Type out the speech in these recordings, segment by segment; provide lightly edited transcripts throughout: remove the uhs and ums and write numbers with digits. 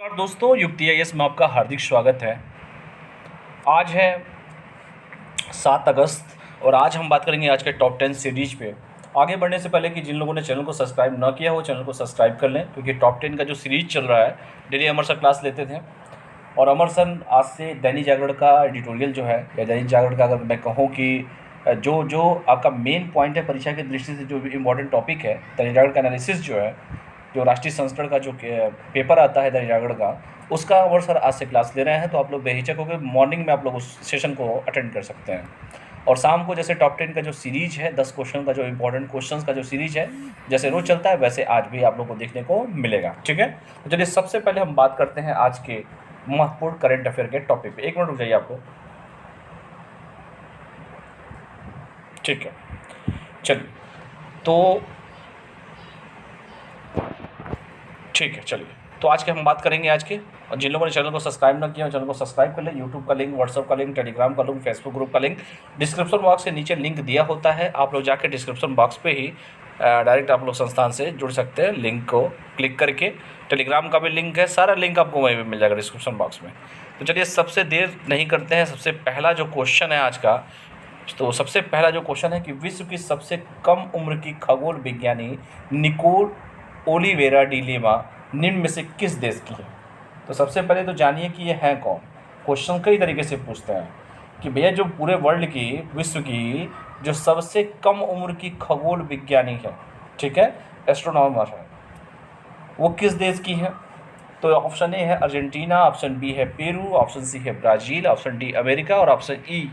और दोस्तों, युक्ति आईएएस में आपका हार्दिक स्वागत है। आज है 7 अगस्त और आज हम बात करेंगे आज के टॉप 10 सीरीज पे। आगे बढ़ने से पहले कि जिन लोगों ने चैनल को सब्सक्राइब ना किया हो चैनल को सब्सक्राइब कर लें, क्योंकि टॉप 10 का जो सीरीज चल रहा है, डेली अमर सर क्लास लेते थे और अमर सर आज से दैनिक जागरण का एडिटोरियल जो है, या दैनिक जागरण का अगर मैं कहूँ कि जो जो आपका मेन पॉइंट है परीक्षा की दृष्टि से, जो भी इम्पोर्टेंट टॉपिक है, दैनिक जागरण का एनालिसिस जो है, जो राष्ट्रीय संस्करण का जो पेपर आता है दैनिक जागरण का, उसका अमर सर आज से क्लास ले रहे हैं। तो आप लोग बेहिचक होकर मॉर्निंग में आप लोग उस सेशन को अटेंड कर सकते हैं। और शाम को जैसे टॉप 10 का जो सीरीज है, 10 क्वेश्चन का जो इंपॉर्टेंट क्वेश्चंस का जो सीरीज है, जैसे रोज चलता है वैसे आज भी आप लोग को देखने को मिलेगा। ठीक है, तो चलिए सबसे पहले हम बात करते हैं आज के महत्वपूर्ण करंट अफेयर के टॉपिक पे। 1 मिनट रुक जाइए आपको। ठीक है, चलिए तो ठीक है, चलिए तो आज के हम बात करेंगे आज के। और जिन लोगों ने चैनल को सब्सक्राइब ना किया चैनल को सब्सक्राइब कर लें। यूट्यूब का लिंक, व्हाट्सअप का लिंक, टेलीग्राम का लिंक, फेसबुक ग्रुप का लिंक डिस्क्रिप्शन बॉक्स के नीचे लिंक दिया होता है। आप लोग जाके डिस्क्रिप्शन बॉक्स पे ही डायरेक्ट आप लोग संस्थान से जुड़ सकते हैं, लिंक को क्लिक करके। टेलीग्राम का भी लिंक है, सारा लिंक आपको वहीं पर मिल जाएगा डिस्क्रिप्शन बॉक्स में। तो चलिए सबसे देर नहीं करते हैं, सबसे पहला जो क्वेश्चन है आज का, तो सबसे पहला जो क्वेश्चन है कि विश्व की सबसे कम उम्र की खगोल विज्ञानी निकोल ओलिवेरा डी लीमा निम्न में से किस देश की है। तो सबसे पहले तो जानिए कि ये है कौन। क्वेश्चन कई तरीके से पूछते हैं कि भैया जो पूरे वर्ल्ड की, विश्व की जो सबसे कम उम्र की खगोल विज्ञानी है, ठीक है, एस्ट्रोनॉमर है, वो किस देश की है। तो ऑप्शन ए है अर्जेंटीना, ऑप्शन बी है पेरू, ऑप्शन सी है ब्राज़ील, ऑप्शन डी अमेरिका और ऑप्शन ई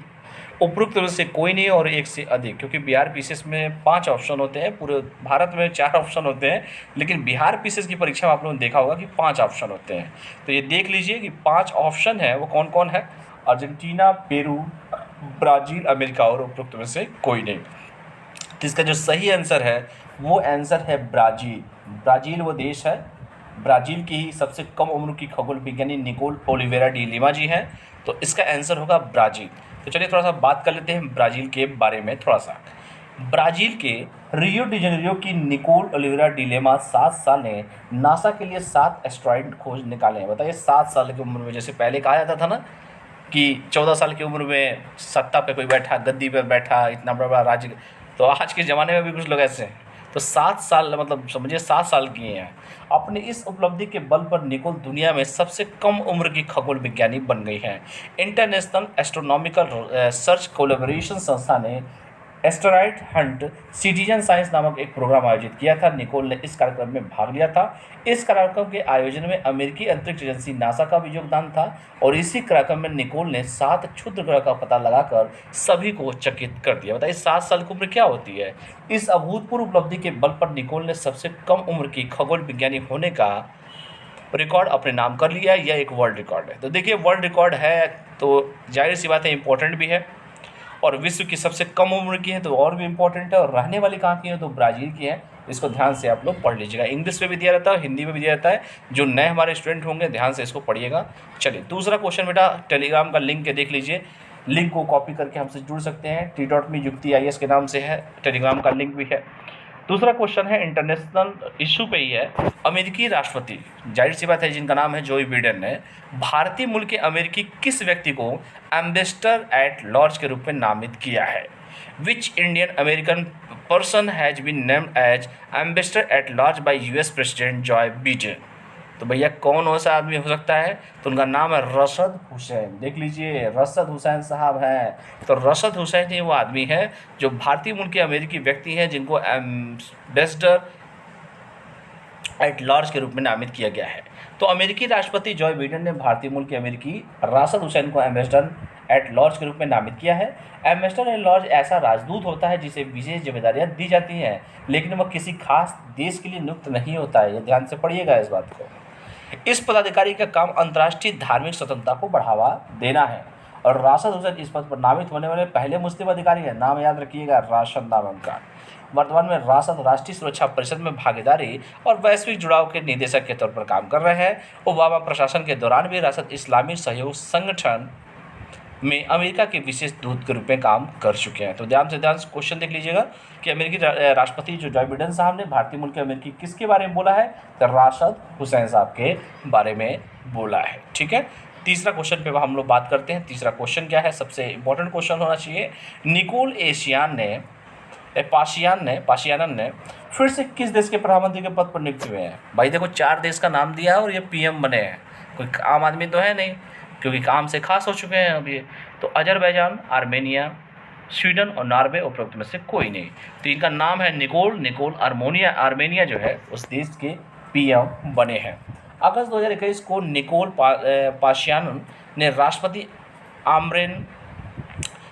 उपरोक्त में से कोई नहीं और एक से अधिक। क्योंकि बिहार पीसीएस में 5 ऑप्शन होते हैं, पूरे भारत में 4 ऑप्शन होते हैं, लेकिन बिहार पीसीएस की परीक्षा में आप लोगों ने देखा होगा कि 5 ऑप्शन होते हैं। तो ये देख लीजिए कि 5 ऑप्शन है वो कौन कौन है। अर्जेंटीना, पेरू, ब्राज़ील, अमेरिका और उपरोक्त में से कोई नहीं। तो इसका जो सही आंसर है वो आंसर है ब्राज़ील। ब्राज़ील वो देश है, ब्राज़ील की ही सबसे कम उम्र की खगोल विज्ञानी निकोल ओलिवेरा डी लीमा जी हैं। तो इसका आंसर होगा ब्राज़ील। तो चलिए थोड़ा सा बात कर लेते हैं ब्राज़ील के बारे में। थोड़ा सा ब्राज़ील के रियो डी जेनेरियो की निकोल ओलिवेरा डी लीमा 7 साल ने नासा के लिए 7 एस्ट्रॉइड खोज निकाले हैं। बताइए 7 साल की उम्र में, जैसे पहले कहा जाता था ना कि 14 साल की उम्र में सत्ता पे कोई बैठा, गद्दी पे बैठा, इतना बड़ा बड़ा राज्य, तो आज के ज़माने में भी कुछ लोग ऐसे हैं। तो 7 साल, मतलब समझिए 7 साल किए हैं। अपनी इस उपलब्धि के बल पर निकोल दुनिया में सबसे कम उम्र की खगोल विज्ञानी बन गई हैं। इंटरनेशनल एस्ट्रोनॉमिकल सर्च कोलैबोरेशन संस्था ने एस्टेरॉयड हंट सिटीजन साइंस नामक एक प्रोग्राम आयोजित किया था। निकोल ने इस कार्यक्रम में भाग लिया था। इस कार्यक्रम के आयोजन में अमेरिकी अंतरिक्ष एजेंसी नासा का भी योगदान था और इसी कार्यक्रम में निकोल ने 7 क्षुद्र ग्रह का पता लगाकर सभी को चकित कर दिया। बताइए 7 साल की उम्र क्या होती है। इस अभूतपूर्व उपलब्धि के बल पर निकोल ने सबसे कम उम्र की खगोल विज्ञानी होने का रिकॉर्ड अपने नाम कर लिया है। यह एक वर्ल्ड रिकॉर्ड है। तो देखिए वर्ल्ड रिकॉर्ड है तो जाहिर सी बात है इम्पोर्टेंट भी है, और विश्व की सबसे कम उम्र की है तो और भी इम्पोर्टेंट है, और रहने वाली कहाँ की है तो ब्राज़ील की है। इसको ध्यान से आप लोग पढ़ लीजिएगा। इंग्लिश में भी दिया रहता है, हिंदी में भी दिया रहता है। जो नए हमारे स्टूडेंट होंगे ध्यान से इसको पढ़िएगा। चलिए दूसरा क्वेश्चन बेटा, टेलीग्राम का लिंक है, देख लीजिए। लिंक को कॉपी करके हमसे जुड़ सकते हैं। t.me युक्ति आईएएस के नाम से है, टेलीग्राम का लिंक भी है। दूसरा क्वेश्चन है इंटरनेशनल इशू पे ही है। अमेरिकी राष्ट्रपति, जाहिर सी बात है जिनका नाम है जो बिडेन, ने भारतीय मूल के अमेरिकी किस व्यक्ति को एम्बेसडर एट लार्ज के रूप में नामित किया है। Which Indian American person has been named as ambassador at large by US president Joe Biden. तो भैया कौन सा आदमी हो सकता है, तो उनका नाम है रशद हुसैन। देख लीजिए रशद हुसैन साहब हैं। तो रशद हुसैन ही वो आदमी है जो भारतीय मूल के अमेरिकी व्यक्ति हैं जिनको एम्बेसडर एट लार्ज के रूप में नामित किया गया है। तो अमेरिकी राष्ट्रपति जो बिडेन ने भारतीय मूल के अमेरिकी रशद हुसैन को एम्बेसडर एट लार्ज के रूप में नामित किया है। एम्बेसडर एट लार्ज ऐसा राजदूत होता है जिसे विशेष जिम्मेदारियां दी जाती हैं, लेकिन वह किसी खास देश के लिए नियुक्त नहीं होता है। ये ध्यान से पढ़िएगा इस बात को। इस पदाधिकारी का काम अंतर्राष्ट्रीय धार्मिक स्वतंत्रता को बढ़ावा देना है, और राशद हुसैन इस पद पर नामित होने वाले पहले मुस्लिम अधिकारी हैं। नाम याद रखिएगा, राशद नाम उनका। वर्तमान में राशद राष्ट्रीय सुरक्षा परिषद में भागीदारी और वैश्विक जुड़ाव के निदेशक के तौर पर काम कर रहे हैं। ओबामा प्रशासन के दौरान भी राशद इस्लामी सहयोग संगठन में अमेरिका के विशेष दूत के रूप में काम कर चुके हैं। तो ध्यान से क्वेश्चन देख लीजिएगा कि अमेरिकी राष्ट्रपति जो बिडेन साहब ने भारतीय मूल के अमेरिकी किसके बारे में बोला है, तो राशद हुसैन साहब के बारे में बोला है। ठीक है, तीसरा क्वेश्चन पे हम लोग बात करते हैं। तीसरा क्वेश्चन क्या है, सबसे इंपॉर्टेंट क्वेश्चन होना चाहिए। निकोल पाशियानन ने फिर से किस देश के प्रधानमंत्री के पद पर नियुक्त हुए हैं? भाई देखो, 4 देश का नाम दिया है और ये पीएम बने हैं, कोई आम आदमी तो है नहीं, क्योंकि काम से खास हो चुके हैं अब ये। तो अजरबैजान, आर्मेनिया, स्वीडन और नॉर्वे उपरोक्त में से कोई नहीं। तो इनका नाम है निकोल आर्मेनिया जो है उस देश के पीएम बने हैं। अगस्त 2021 को पाशियानन ने राष्ट्रपति आमरेन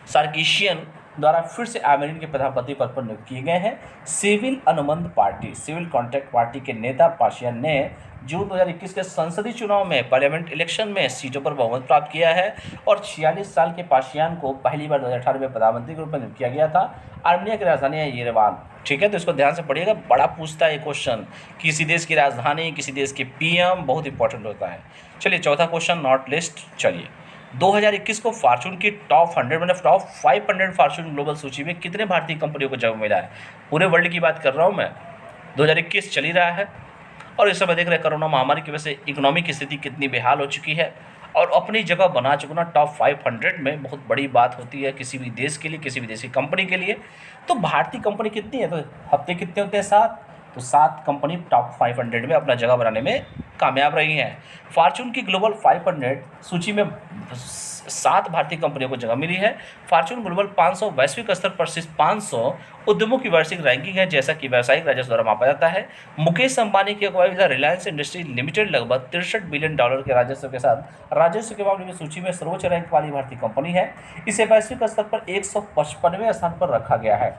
सार्कीशियन द्वारा फिर से आर्मेनिया के प्रधानमंत्री पद पर नियुक्त किए गए हैं। सिविल कॉन्ट्रैक्ट पार्टी के नेता पाशियान ने जून 2021 के संसदीय चुनाव में पार्लियामेंट इलेक्शन में सीटों पर बहुमत प्राप्त किया है और 46 साल के पाशियान को पहली बार 2018 में प्रधानमंत्री के रूप में नियुक्त किया गया था। आर्मेनिया की राजधानी है येरेवान। ठीक है, तो इसको ध्यान से पढ़िएगा, बड़ा पूछता है ये क्वेश्चन, किसी देश की राजधानी, किसी देश के पीएम, बहुत इंपॉर्टेंट होता है। चलिए चौथा क्वेश्चन, नॉट लिस्ट। चलिए 2021 को फॉर्चून की टॉप 100 मतलब टॉप 500 फॉर्चून ग्लोबल सूची में कितने भारतीय कंपनियों को जगह मिला है? पूरे वर्ल्ड की बात कर रहा हूँ मैं। 2021 चल ही रहा है और इस समय देख रहे कोरोना महामारी की वजह से इकोनॉमी की स्थिति कितनी बेहाल हो चुकी है और अपनी जगह बना चुका टॉप 500 में बहुत बड़ी बात होती है किसी भी देश के लिए, किसी भी देश की कंपनी के लिए। तो भारतीय कंपनी कितनी है? तो हफ्ते कितने होते हैं? 7। तो 7 कंपनी टॉप 500 में अपना जगह बनाने में कामयाब रही हैं। फॉर्चून की ग्लोबल 500 सूची में 7 भारतीय कंपनियों को जगह मिली है। फॉर्चून ग्लोबल 500 वैश्विक स्तर पर सिर्फ 500 उद्यमों की वार्षिक रैंकिंग है, जैसा कि व्यावसायिक राजस्व द्वारा मापा जाता है। मुकेश अंबानी की अगुवाई में रिलायंस इंडस्ट्री लिमिटेड लगभग $63 बिलियन के राजस्व के साथ राजस्व के मामले में सूची में सर्वोच्च रैंक वाली भारतीय कंपनी है। इसे वैश्विक स्तर पर 155वें स्थान पर रखा गया है।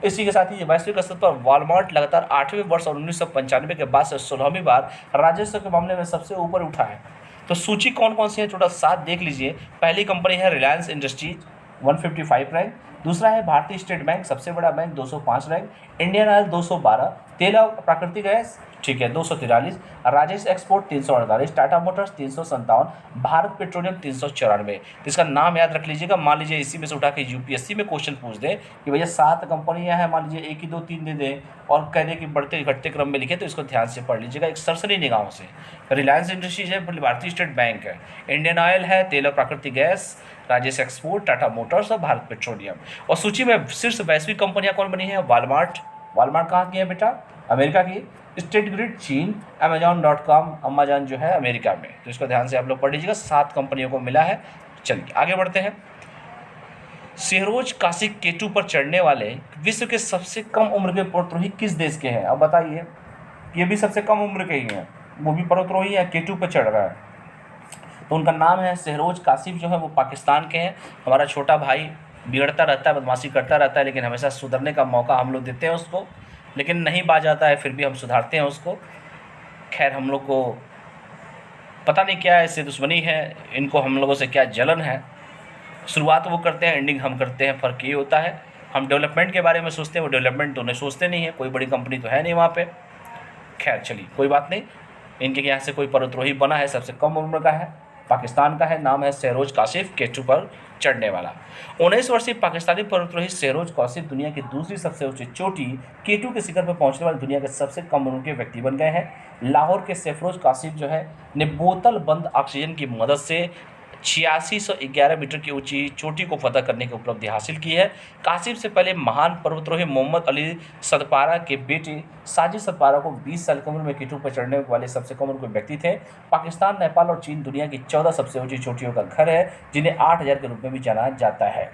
इसी के साथ ही वैश्विक स्तर पर वॉलमार्ट लगातार 8वें वर्ष और 1995 के बाद से 16वीं बार राजस्व के मामले में सबसे ऊपर उठा है। तो सूची कौन कौन सी है, टोटल 7 देख लीजिए। पहली कंपनी है रिलायंस इंडस्ट्रीज 155 रैंक, दूसरा है भारतीय स्टेट बैंक सबसे बड़ा बैंक 205 रैंक, इंडियन ऑयल 212, तेल और प्राकृतिक गैस ठीक है 243, Rajesh export 348, Tata Motors 357, Bharat petroleum 394। तो इसका नाम याद रख लीजिएगा। मान लीजिए इसी में से उठा के यूपीएससी में क्वेश्चन पूछ दे कि भैया 7 कंपनियां हैं, मान लीजिए 1 2 3 दे दें और कह दे कि बढ़ते घटते क्रम में लिखे, तो इसको ध्यान से पढ़ लीजिएगा एक सरसरी निगाहों से। रिलायंस इंडस्ट्रीज है, भारतीय स्टेट बैंक है, इंडियन ऑयल है, तेल और प्राकृतिक gas, Rajesh export, Tata Motors और भारत पेट्रोलियम। और सूची में शीर्ष वैश्विक कंपनियां कौन बनी है? वॉलमार्ट कहाँ की है बेटा? अमेरिका की, स्टेट ग्रिड चीन, अमेजॉन जो है अमेरिका में। तो इसको ध्यान से आप लोग पढ़ लीजिएगा, 7 कंपनियों को मिला है। चलिए आगे बढ़ते हैं। शेहरोज काशी केटू पर चढ़ने वाले विश्व के सबसे कम उम्र के पर्वतारोही किस देश के हैं? अब बताइए, ये भी सबसे कम उम्र के ही हैं, वो भी पर्वतारोही है, केटू पर चढ़ रहा है। तो उनका नाम है शेहरोज काशिफ, जो है वो पाकिस्तान के हैं। हमारा छोटा भाई बिगड़ता रहता है, बदमाशी करता रहता है, लेकिन हमेशा सुधरने का मौका हम लोग देते हैं उसको, लेकिन नहीं बाज आता है, फिर भी हम सुधारते हैं उसको। खैर हम लोग को पता नहीं क्या इससे दुश्मनी है, इनको हम लोगों से क्या जलन है। शुरुआत वो करते हैं, एंडिंग हम करते हैं, फ़र्क ये होता है। हम डेवलपमेंट के बारे में सोचते हैं, वो डेवलपमेंट तो नहीं सोचते नहीं है, कोई बड़ी कंपनी तो है नहीं वहाँ पे। खैर चलिए कोई बात नहीं, इनके यहाँ से कोई पर्वतारोही बना है, सबसे कम उम्र का है, पाकिस्तान का है, नाम है शेहरोज काशिफ, केटू पर चढ़ने वाला। 19 वर्षीय पाकिस्तानी पर्वतारोही शेहरोज काशिफ दुनिया की दूसरी सबसे ऊंची चोटी केटू के शिखर पर पहुंचने वाले दुनिया के सबसे कम उम्र के व्यक्ति बन गए हैं। लाहौर के शेहरोज काशिफ जो है ने बोतल बंद ऑक्सीजन की मदद से 8611 मीटर की ऊंची चोटी को फतह करने की उपलब्धि हासिल की है। काशिफ से पहले महान पर्वतारोही मोहम्मद अली सदपारा के बेटे साजिद सदपारा को 20 साल की उम्र में केटू पर चढ़ने वाले सबसे कम उम्र के व्यक्ति थे। पाकिस्तान, नेपाल और चीन दुनिया की 14 सबसे ऊंची चोटियों का घर है, जिन्हें 8000 के रूप में भी जाना जाता है।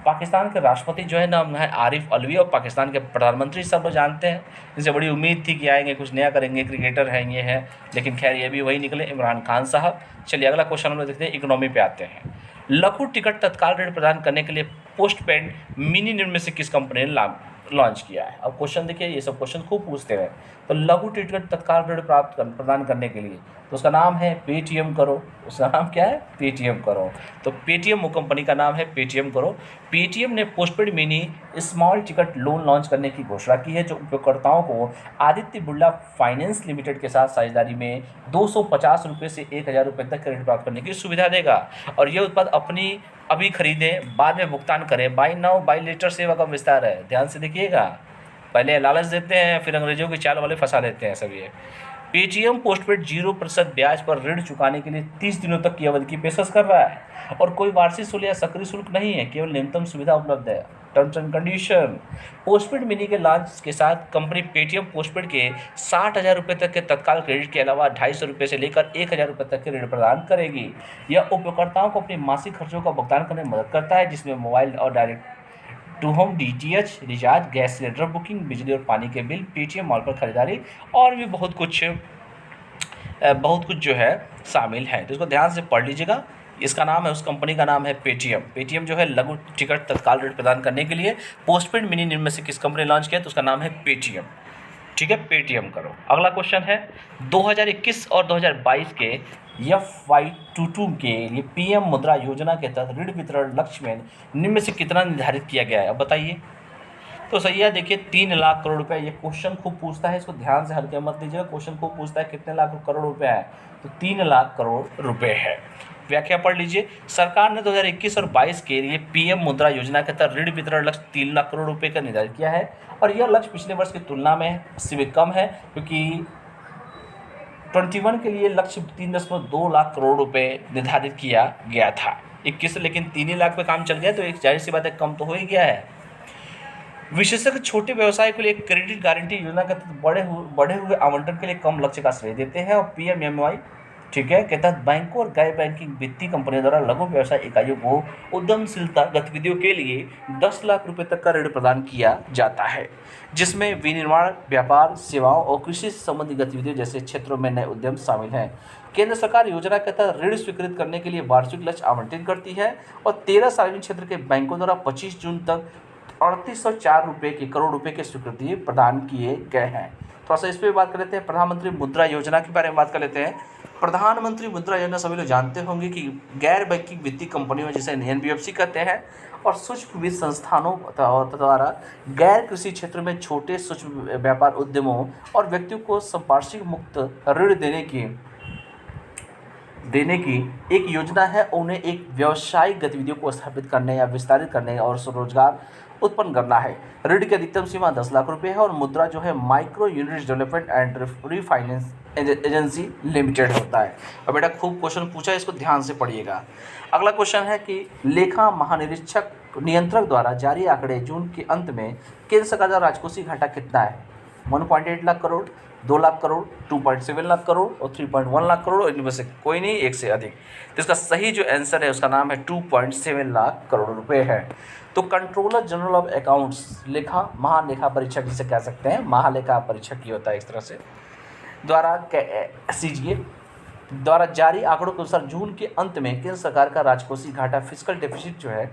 पाकिस्तान के राष्ट्रपति जो है नाम है आरिफ अलवी, और पाकिस्तान के प्रधानमंत्री सब लोग जानते हैं, इनसे बड़ी उम्मीद थी कि आएंगे कुछ नया करेंगे, क्रिकेटर हैं ये हैं, लेकिन खैर ये भी वही निकले, इमरान खान साहब। चलिए अगला क्वेश्चन हम लोग देखते हैं, इकोनॉमी पे आते हैं। लघु टिकट तत्काल ऋण प्रदान करने के लिए पोस्ट पेड मिनी ऋण में से किस कंपनी ने लॉन्च किया है? अब क्वेश्चन देखिए, ये सब क्वेश्चन खूब पूछते हैं। तो लघु टिकट तत्काल ऋण प्रदान करने के लिए तो उसका नाम है पेटीएम करो। उसका नाम क्या है? पेटीएम करो। तो पेटीएम वो कंपनी का नाम है, पेटीएम करो। पेटीएम ने postpaid mini small ticket loan launch करने की घोषणा की है, जो उपयोगकर्ताओं को आदित्य बिरला फाइनेंस लिमिटेड के साथ साझेदारी में 250 रुपये से 1000 रुपये तक ऋण प्राप्त करने की सुविधा देगा। और ये उत्पाद अपनी अभी खरीदें, बाद में भुगतान करें। बाय नाउ बाय लेटर सेवा का विस्तार है, ध्यान से देखिएगा। पहले लालच देते हैं, फिर अंग्रेजों की चाल वाले फंसा देते हैं सब ये। पेटीएम पोस्टपेड 0% ब्याज पर ऋण चुकाने के लिए 30 दिनों तक की अवधि की पेशकश कर रहा है और कोई वार्षिक शुल्क या सक्रिय शुल्क नहीं है, केवल न्यूनतम सुविधा उपलब्ध है। Terms and condition. Postpaid mini के लॉन्च के साथ कंपनी पेटीएम पोस्टपेड के 60,000 रुपये तक के तत्काल क्रेडिट के अलावा 250 रुपये से लेकर 1,000 रुपये तक के ऋण प्रदान करेगी। यह उपयोगकर्ताओं को अपने मासिक खर्चों का भुगतान करने में मदद करता है, जिसमें मोबाइल और direct to home DTH recharge, gas cylinder booking, बिजली और पानी के बिल, पेटीएम मॉल पर खरीदारी और भी बहुत कुछ जो है शामिल है। तो इसको ध्यान से पढ़ लीजिएगा। इसका नाम है, उस कंपनी का नाम है पेटीएम। पेटीएम जो है लघु टिकट तत्काल ऋण प्रदान करने के लिए पोस्टपेड मिनी निम्न में से किस कंपनी ने लॉन्च किया, तो उसका नाम है पेटीएम। ठीक है, पेटीएम करो। अगला क्वेश्चन है 2021 और 2022 के FY22 के लिए पीएम मुद्रा योजना के तहत ऋण वितरण लक्ष्य में निम्न में से कितना निर्धारित किया गया है, अब बताइए। तो सही है, देखिए 3 लाख करोड़ रुपए। ये क्वेश्चन खूब पूछता है, इसको ध्यान से हल्के मत लीजिएगा। क्वेश्चन खूब पूछता है कितने लाख करोड़ रुपए है, तो 3 लाख करोड़ रुपए है। व्याख्या पढ़ लीजिए। सरकार ने 2021 और 22 के लिए पीएम मुद्रा योजना के तहत ऋण वितरण लक्ष्य 3 लाख करोड़ रुपए का निर्धारित किया है और यह लक्ष्य पिछले वर्ष की तुलना में सीमित कम है, क्योंकि 21 के लिए लक्ष्य 3.2 लाख करोड़ रुपए निर्धारित किया गया था। 21 लेकिन 3 लाख पे काम चल गया, तो एक जाहिर सी बात है, कम तो हो ही गया है। विशेषज्ञ छोटे व्यवसाय के लिए क्रेडिट गारंटी योजना के तहत बढ़े हुए आवंटन के लिए कम लक्ष्य का श्रेय देते हैं और पीएमएमवाई, ठीक है, के तहत बैंकों और गैर बैंकिंग वित्तीय कंपनियों द्वारा लघु व्यवसाय इकाइयों को उद्यमशीलता गतिविधियों के लिए 10 लाख रुपए तक का ऋण प्रदान किया जाता है, जिसमें विनिर्माण, व्यापार, सेवाओं और कृषि से संबंधित गतिविधियों जैसे क्षेत्रों में नए उद्यम शामिल हैं। केंद्र सरकार योजना के तहत ऋण स्वीकृत करने के लिए वार्षिक लक्ष्य आवंटित करती है और 13 सार्वजनिक क्षेत्र के बैंकों द्वारा 25 जून तक 3804 करोड़ रुपए की स्वीकृति प्रदान किए गए हैं। थोड़ा सा इस पर बात कर लेते हैं। प्रधानमंत्री मुद्रा योजना के बारे में बात कर लेते हैं। प्रधानमंत्री मुद्रा योजना सभी लोग जानते होंगे कि गैर बैंकिंग वित्तीय कंपनियों जिसे एनबीएफसी कहते हैं और सूक्ष्म वित्त संस्थानों द्वारा गैर कृषि क्षेत्र में छोटे सूक्ष्म व्यापार उद्यमों और व्यक्तियों को संपार्श्विक मुक्त ऋण देने की एक योजना है। उन्हें एक व्यावसायिक गतिविधियों को स्थापित करने या विस्तारित करने और स्वरोजगार उत्पन्न करना है। ऋण की अधिकतम सीमा 10 लाख रुपए है और मुद्रा जो है micro unit development and refinance agency limited होता है। और बेटा खूब क्वेश्चन पूछा है, इसको ध्यान से पढ़िएगा। अगला क्वेश्चन है कि लेखा महानिरीक्षक नियंत्रक द्वारा जारी आंकड़े जून के अंत में केंद्र सरकार का राजकोषीय घाटा कितना है? 1.8 लाख करोड़, 2 लाख करोड़, 2.7 लाख करोड़ और 3.1 लाख करोड़, इनमें से कोई नहीं, एक से अधिक। तो इसका सही जो आंसर है उसका नाम है 2.7 लाख करोड़ रुपए है। तो कंट्रोलर जनरल ऑफ अकाउंट्स, लेखा महालेखा परीक्षक जिसे कह सकते हैं, महालेखा परीक्षक ही होता है इस तरह से, द्वारा सीजीए द्वारा जारी आंकड़ों के अनुसार जून के अंत में केंद्र सरकार का राजकोषीय घाटा फिस्कल डेफिसिट जो है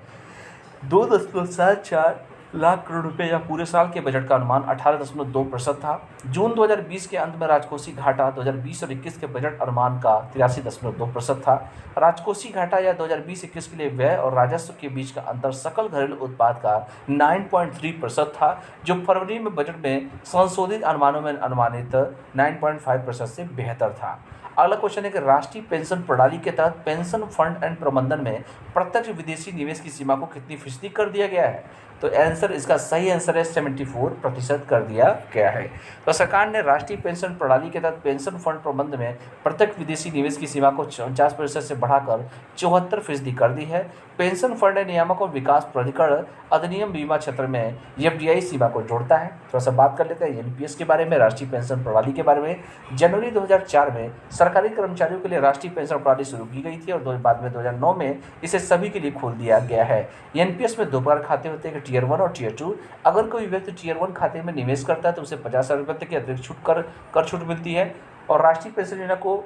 2.74 लाख करोड़ रुपए या पूरे साल के बजट का अनुमान 18.2% था। जून 2020 के अंत में राजकोषीय घाटा 2020 और 21 के बजट अनुमान का 83.2% था। राजकोषीय घाटा या 2020-21 के लिए व्यय और राजस्व के बीच का अंतर सकल घरेलू उत्पाद का 9.3% था, जो फरवरी में बजट में संशोधित अनुमानों में अनुमानित 9.5% से बेहतर था। अगला क्वेश्चन है कि राष्ट्रीय पेंशन प्रणाली के तहत पेंशन फंड एंड प्रबंधन में प्रत्यक्ष विदेशी निवेश की सीमा को कितनी फीसदी कर दिया गया है? तो आंसर, इसका सही आंसर है 74% कर दिया गया है। तो सरकार ने राष्ट्रीय पेंशन प्रणाली के तहत पेंशन फंड प्रबंधन में प्रत्यक्ष विदेशी निवेश की सीमा को 49% से बढ़ाकर 74% कर दी है। पेंशन फंड नियामक और विकास प्राधिकरण अधिनियम बीमा क्षेत्र में एफडीआई सीमा को जोड़ता है। थोड़ा सा बात कर लेते हैं एनपीएस के बारे में, राष्ट्रीय पेंशन प्रणाली के बारे में। जनवरी 2004 में सरकारी कर्मचारियों के लिए राष्ट्रीय पेंशन प्रणाली शुरू की गई थी और बाद में 2009 में इसे सभी के लिए खोल दिया गया है। एनपीएस में 2 प्रकार खाते होते हैं, टियर 1 और टियर 2। अगर कोई व्यक्ति टियर 1 खाते में निवेश करता है तो उसे 50,000 रुपये तक की अतिरिक्त कर छूट मिलती है और राष्ट्रीय पेंशन योजना को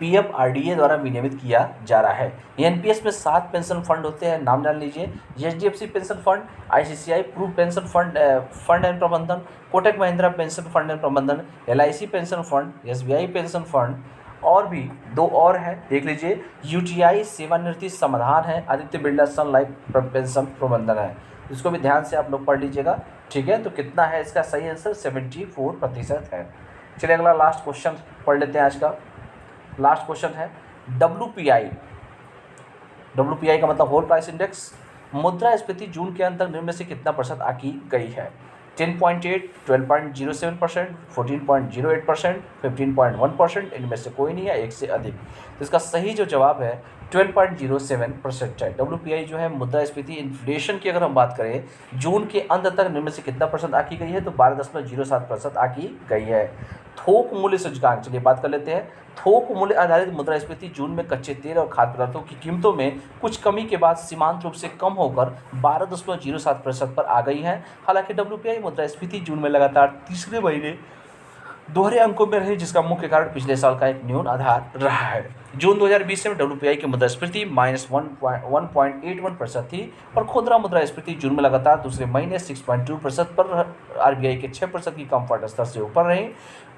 पीएफआरडीए द्वारा विनियमित किया जा रहा है। एनपीएस में 7 पेंशन फंड होते हैं, नाम जान लीजिए। HDFC pension fund, ICCI pru pension fund and प्रबंधन, Kotak Mahindra pension fund and प्रबंधन, LIC pension fund, SBI pension fund और भी 2 और हैं, देख लीजिए। यूटीआई सेवानिवृत्ति समाधान है, आदित्य बिरला सन लाइफ पेंशन प्रबंधन है। इसको भी ध्यान से आप लोग पढ़ लीजिएगा, ठीक है। तो कितना है इसका सही आंसर? 74% है। चलिए अगला लास्ट क्वेश्चन पढ़ लेते हैं आज का। लास्ट क्वेश्चन है डब्ल्यूपीआई का मतलब होल प्राइस इंडेक्स। मुद्रास्फीति जून के अंत तक निम्न में से कितना प्रतिशत आंकी गई है? 10.8, 12.07%, 14.08%, 15.1%, इनमें से कोई नहीं है, एक से अधिक। तो इसका सही जो जवाब है 12.07% है। WPI जो है मुद्रास्फीति इन्फ्लेशन की अगर हम बात करें जून के अंत तक निम्न से कितना परसेंट आकी गई है, तो 12.07% आकी गई है। थोक मूल्य सूचकांक, चलिए बात कर लेते हैं। थोक मूल्य आधारित मुद्रास्फीति जून में कच्चे तेल और खाद्य पदार्थों की कीमतों में कुछ कमी के बाद सीमांत रूप से कम होकर 12.07% पर आ गई है। हालांकि WPI मुद्रास्फीति जून में लगातार तीसरे महीने दोहरे अंकों में रही, जिसका मुख्य कारण पिछले साल का एक न्यून आधार रहा है। जून 2020 में WPI की मुद्रास्फीति -1.81% थी और खुदरा मुद्रास्फीति जून में लगातार दूसरे महीने 6.2% पर RBI के 6% की कम्फर्ट स्तर से ऊपर रही।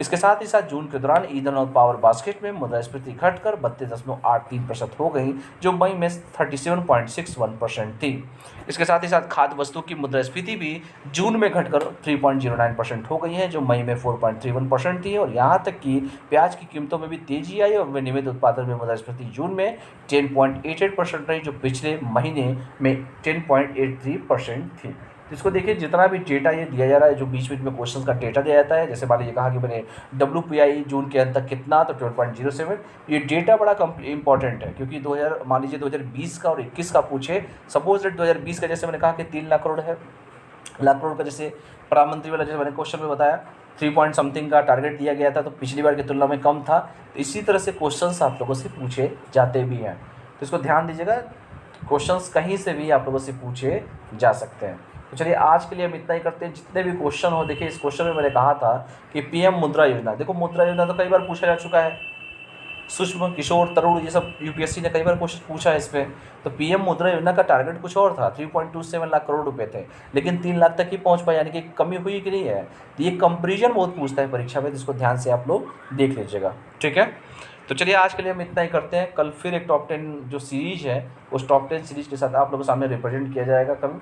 इसके साथ ही साथ जून के दौरान ईंधन और पावर बास्केट में मुद्रास्फीति घटकर 32.83% हो गई, जो मई में 37.61% थी। इसके साथ ही साथ खाद्य वस्तु की मुद्रास्फीति भी जून में घटकर 3.09% हो गई है, जो मई में 4.31% थी। और यहाँ तक कि प्याज की कीमतों में भी तेजी आई और विनिर्मित उत्पादन में मुद्रास्फीति जून में 10.88% रही, जो पिछले महीने में 10.83% थी। इसको देखिए, जितना भी डेटा ये दिया जा रहा है, जो बीच बीच में क्वेश्चंस का डेटा दिया जाता है, जैसे मान लीजिए कहा कि मैंने WPI जून के अंत तक कितना, तो 12.07, ये डेटा बड़ा इंपॉर्टेंट है, क्योंकि 2000 मान लीजिए 2020 का और 21 का पूछे, सपोज दैट 2020 का जैसे मैंने कहा कि 3 लाख करोड़ है, लाख करोड़ का जैसे प्रधानमंत्री वाला जैसे मैंने क्वेश्चन में बताया 3 पॉइंट समथिंग का टारगेट दिया गया था, तो पिछली बार की तुलना में कम था। तो इसी तरह से क्वेश्चंस आप लोगों से पूछे जाते भी हैं, तो इसको ध्यान दीजिएगा, क्वेश्चंस कहीं से भी आप लोगों से पूछे जा सकते हैं। तो चलिए आज के लिए हम इतना ही करते हैं। जितने भी क्वेश्चन हो, देखिए इस क्वेश्चन में मैंने कहा था कि PM मुद्रा योजना, देखो मुद्रा योजना तो कई बार पूछा जा चुका है, सूक्ष्म किशोर तरुण ये सब UPSC ने कई बार क्वेश्चन पूछा है इस पर। तो PM मुद्रा योजना का टारगेट कुछ और था, 3.27 लाख करोड़ रुपए थे, लेकिन 3 लाख तक ही पहुंच पाए, यानी कि कमी हुई कि नहीं है। तो ये कंपेरिजन बहुत पूछता है परीक्षा में, जिसको ध्यान से आप लोग देख लीजिएगा, ठीक है। तो चलिए आज के लिए हम इतना ही करते हैं। कल फिर एक टॉप 10 जो सीरीज है, उस टॉप 10 सीरीज के साथ आप लोगों के सामने रिप्रेजेंट किया जाएगा कल।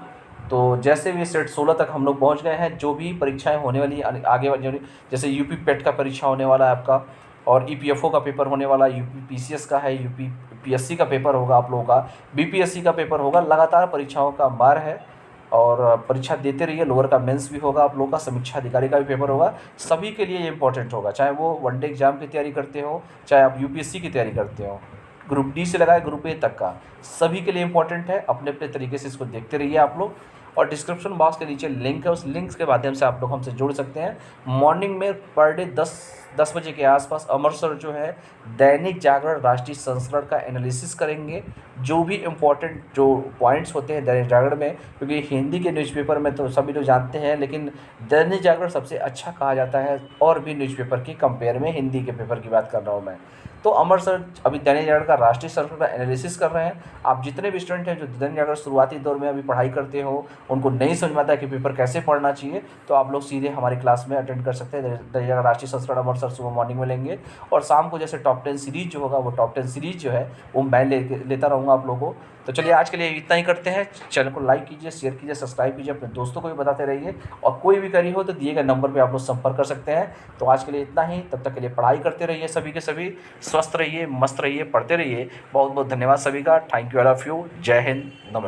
तो जैसे भी सेट 16 तक हम लोग पहुंच गए हैं, जो भी परीक्षाएं होने वाली आगे वाली, जैसे UP पेट का परीक्षा होने वाला है आपका, और EPFO का पेपर होने वाला, UP PCS का है, UP PSC का पेपर होगा आप लोगों का, BPSC का पेपर होगा। लगातार परीक्षाओं का मार है और परीक्षा देते रहिए। लोअर का मेंस भी होगा आप लोगों का, समीक्षा अधिकारी का भी पेपर होगा। सभी के लिए ये इंपॉर्टेंट होगा, चाहे वो वनडे एग्जाम की तैयारी करते हो, चाहे आप UPSC की तैयारी करते हो, ग्रुप D से लगाए ग्रुप A तक का, सभी के लिए इंपॉर्टेंट है। अपने अपने तरीके से इसको देखते रहिए आप लोग। और डिस्क्रिप्शन बॉक्स के नीचे लिंक है, उस लिंक के माध्यम से आप लोग हमसे जुड़ सकते हैं। मॉर्निंग में पर डे 10 बजे के आसपास अमर सर जो है दैनिक जागरण राष्ट्रीय संस्करण का एनालिसिस करेंगे। जो भी इम्पोर्टेंट जो पॉइंट्स होते हैं दैनिक जागरण में, क्योंकि हिंदी के न्यूज़पेपर में तो सभी लोग जानते हैं, लेकिन दैनिक जागरण सबसे अच्छा कहा जाता है और भी न्यूज़पेपर की कंपेयर में। हिंदी के पेपर की बात कर रहा हूँ मैं। तो अमर सर अभी दैनिक जागरण का राष्ट्रीय संस्करण का एनालिसिस कर रहे हैं। आप जितने भी स्टूडेंट हैं जो दैनिक जागरण शुरुआती दौर में अभी पढ़ाई करते हो, उनको नहीं समझ में आता है कि पेपर कैसे पढ़ना चाहिए, तो आप लोग सीधे हमारी क्लास में अटेंड कर सकते हैं। दैनिक जागरण राष्ट्रीय संस्करण अमर सर सुबह मॉर्निंग में लेंगे, और शाम को जैसे टॉप 10 सीरीज जो होगा, वो टॉप 10 सीरीज जो है वो मैं लेता रहूँगा आप लोगों को। तो चलिए आज के लिए इतना ही करते हैं। चैनल को लाइक कीजिए, शेयर कीजिए, सब्सक्राइब कीजिए, अपने दोस्तों को भी बताते रहिए, और कोई भी करी हो तो दिए गए नंबर पे आप लोग संपर्क कर सकते हैं। तो आज के लिए इतना ही, तब तक के लिए पढ़ाई करते रहिए, सभी के सभी स्वस्थ रहिए, मस्त रहिए, पढ़ते रहिए। बहुत बहुत धन्यवाद सभी का। Thank you, all of you. जय हिंद, नमस्कार।